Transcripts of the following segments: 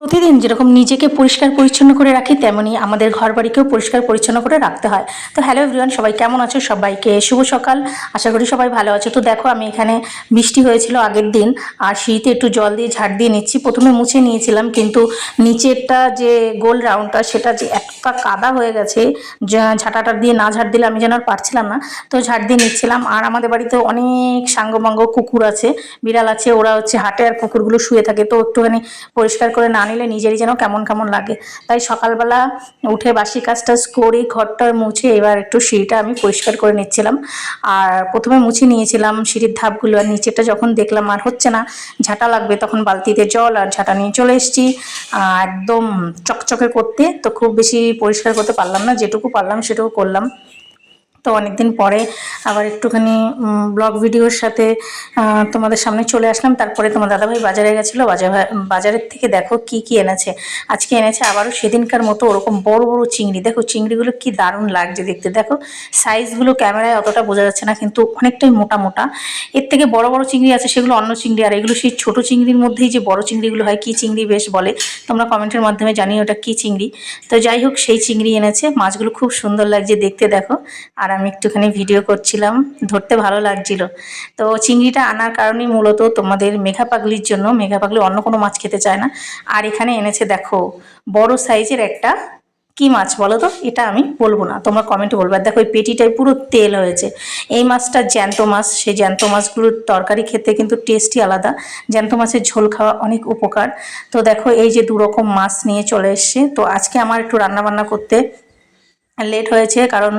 প্রতিদিন যেরকম নিজেকে পরিষ্কার পরিচ্ছন্ন করে রাখি তেমনি আমাদের ঘর বাড়িকেও পরিষ্কার পরিচ্ছন্ন করে রাখতে হয়। তো হ্যালো এভরিওয়ান, সবাই কেমন আছো? সবাইকে শুভ সকাল। আশা করি সবাই ভালো আছো। তো দেখো, আমি এখানে বৃষ্টি হয়েছিল আগের দিন আর সিঁড়িতে একটু জল দিয়ে ঝাড় দিয়ে নিচ্ছি। প্রথমে মুছে নিয়েছিলাম, কিন্তু নিচেরটা যে গোল রাউন্ডটা সেটা যে একটা কাদা হয়ে গেছে, ঝাঁটাটা দিয়ে না ঝাড় দিলে আমি যেন আর পারছিলাম না। তো ঝাড় দিয়ে নিচ্ছিলাম। আর আমাদের বাড়িতে অনেক সাঙ্গমাঙ্গ কুকুর আছে, বিড়াল আছে, ওরা হচ্ছে হাঁটে আর কুকুরগুলো শুয়ে থাকে। তো একটুখানি পরিষ্কার করে না নিলে নিজেরই যেন কেমন কেমন লাগে। তাই সকালবেলা উঠে বাসি কাজটা করে ঘরটা মুছে এবার একটু সিঁড়িটা আমি পরিষ্কার করে নিচ্ছিলাম। আর প্রথমে মুছে নিয়েছিলাম সিঁড়ির ধাপগুলো, আর নিচেটা যখন দেখলাম আর হচ্ছে না, ঝাঁটা লাগবে, তখন বালতিতে জল আর ঝাঁটা নিয়ে চলে এসেছি একদম চকচকে করতে। তো খুব বেশি পরিষ্কার করতে পারলাম না, যেটুকু পারলাম সেটুকু করলাম। তো অনেকদিন পরে আবার একটুখানি ব্লগ ভিডিওর সাথে তোমাদের সামনে চলে আসলাম। তারপরে তোমার দাদাভাই বাজারে গেছিলো, বাজারের থেকে দেখো কি কি এনেছে। আজকে এনেছে আবারও সেদিনকার মতো ওরকম বড় বড় চিংড়ি। দেখো চিংড়িগুলো কি দারুণ লাগছে দেখতে। দেখো সাইজগুলো ক্যামেরায় অতটা বোঝা যাচ্ছে না, কিন্তু অনেকটাই মোটা মোটা। এর থেকে বড় বড় চিংড়ি আছে, সেগুলো অন্য চিংড়ি, আর এগুলো সেই ছোট চিংড়ির মধ্যেই যে বড় চিংড়িগুলো হয়, কি চিংড়ি বেশ বলে, তোমরা কমেন্টের মাধ্যমে জানিও ওটা কি চিংড়ি। তো যাই হোক, সেই চিংড়ি এনেছে। মাছগুলো খুব সুন্দর লাগছে দেখতে দেখো। আর আমি একটুখানি ভিডিও করছিলাম, ধরতে ভালো লাগছিল। তো চিংড়িটা আনার কারণেই মূলত তোমাদের মেঘা পাগলির জন্য। মেঘা পাগলি অন্য কোনো মাছ খেতে চায় না। আর এখানে এনেছে দেখো বড় সাইজের একটা, কি মাছ বলো তো? এটা আমি বলবো না, তোমরা কমেন্টে বলবে। আর দেখো এই পেটিটায় পুরো তেল হয়েছে। এই মাছটা জ্যান্ত মাছ। সেই জ্যান্ত মাছগুলোর তরকারি খেতে কিন্তু টেস্টই আলাদা। জ্যান্ত মাছের ঝোল খাওয়া অনেক উপকার। তো দেখো এই যে দুরকম মাছ নিয়ে চলে এসছে। তো আজকে আমার একটু রান্নাবান্না করতে লেট হয়েছে, কারণ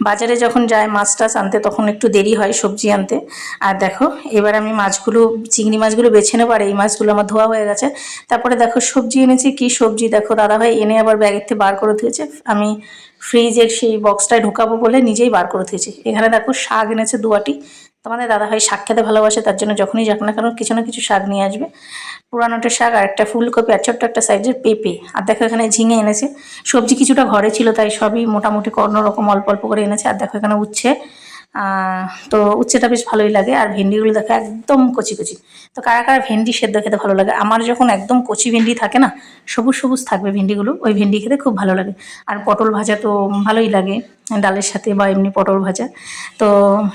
বাজারে যখন যায় মাছ টাছ আনতে তখন একটু দেরি হয় সবজি আনতে। আর দেখো এবার আমি মাছগুলো, চিংড়ি মাছগুলো বেছে নেবো। আর এই মাছগুলো আমার ধোয়া হয়ে গেছে। তারপরে দেখো সবজি এনেছি। কি সবজি দেখো, দাদাভাই এনে আবার ব্যাগের থেকে বার করে দিয়েছে। আমি ফ্রিজের সেই বক্সটায় ঢুকাবো বলে নিজেই বার করে দিয়েছি। এখানে দেখো শাক এনেছে দুয়াটি। তোমাদের দাদাভাই শাক খেতে ভালোবাসে, তার জন্য যখনই যাক না কেন কিছু না কিছু শাক নিয়ে আসবে। পুরানোটা শাক আর একটা ফুলকপি আর ছোট্ট একটা সাইজের পেঁপে। আর দেখো এখানে ঝিঙে এনেছে। সবজি কিছুটা ঘরে ছিল, তাই সবই মোটামুটি কোনো রকম অল্প অল্প করে এনেছে। আর দেখো এখানে উচ্ছে। তো উচ্ছেটা বেশ ভালোই লাগে। আর ভেন্ডিগুলো দেখো একদম কচি কচি। তো কারা কারা ভেন্ডি সেদ্ধ খেতে ভালো লাগে? আমার যখন একদম কচি ভেন্ডি থাকে না, সবুজ সবুজ থাকবে ভেন্ডিগুলো, ওই ভেন্ডি খেতে খুব ভালো লাগে। আর পটল ভাজা তো ভালোই লাগে ডালের সাথে, বা এমনি পটল ভাজা। তো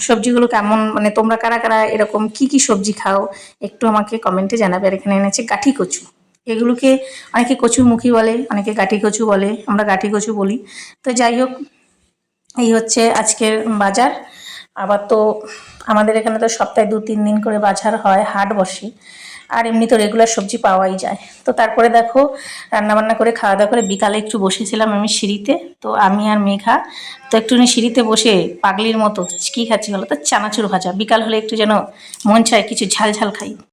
সবজিগুলো কেমন, মানে তোমরা কারা কারা এরকম কি কি সবজি খাও একটু আমাকে কমেন্টে জানাবে। আর এখানে এনেছে গাঠি কচু। এগুলোকে অনেকে কচুরমুখী বলে, অনেকে গাঠি কচু বলে, আমরা গাঠি কচু বলি। তো যাই হোক, এই হচ্ছে আজকের বাজার। আবার তো আমাদের এখানে তো সপ্তাহে 2-3 দিন করে বাজার হয়, হাট বসে। আর এমনি তো রেগুলার সবজি পাওয়াই যায়। তো তারপরে দেখো রান্নাবান্না করে খাওয়া দাওয়া করে বিকালে একটু বসেছিলাম আমি সিঁড়িতে। তো আমি আর মেঘা তো একটুখানি সিঁড়িতে বসে পাগলির মতো কী খাচ্ছি বলো তো? চানাচুর ভাজা। বিকাল হলে একটু যেন মন চায় কিছু ঝাল ঝাল খাই।